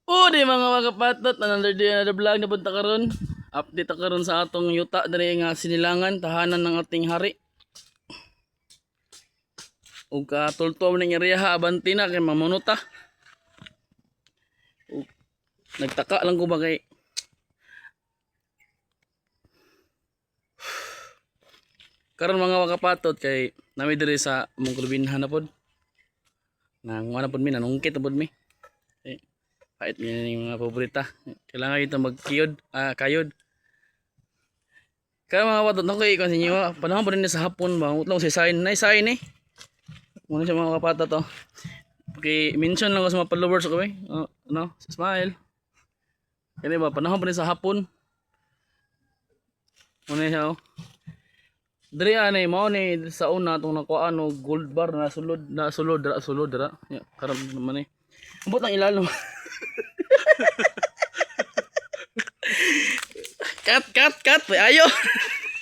O di mga kapatot, another day, another vlog na punta karon. Update karon sa atong yuta diri nga sinilangan, tahanan ng ating hari. Ug katultuaw ning area abanti na kay mamunuta. Ug nagtaka lang ko ba kay karon mga kapatot kay nami diri sa among kurbinhan na pod. Nang wala pod mi nanungkit pod mi. Kahit yan yung mga paborita. Kailangan ito magkiyod, kayod. Kaya mga kapatot, ako ikon sa inyo, panahon pa rin sa hapon ba? Utlong si sign, na-sign eh. Muna siya mga kapatot to. Okay, mention lang ko sa mga followers ko eh. Ano, smile. Kaya ba, panahon pa rin sa hapon. Muna siya oh. Dari anay mo ni sa una itong nakuha ano, gold bar na sulod dara. Karam naman eh. Abot ang ilalim. Cut. Ayo.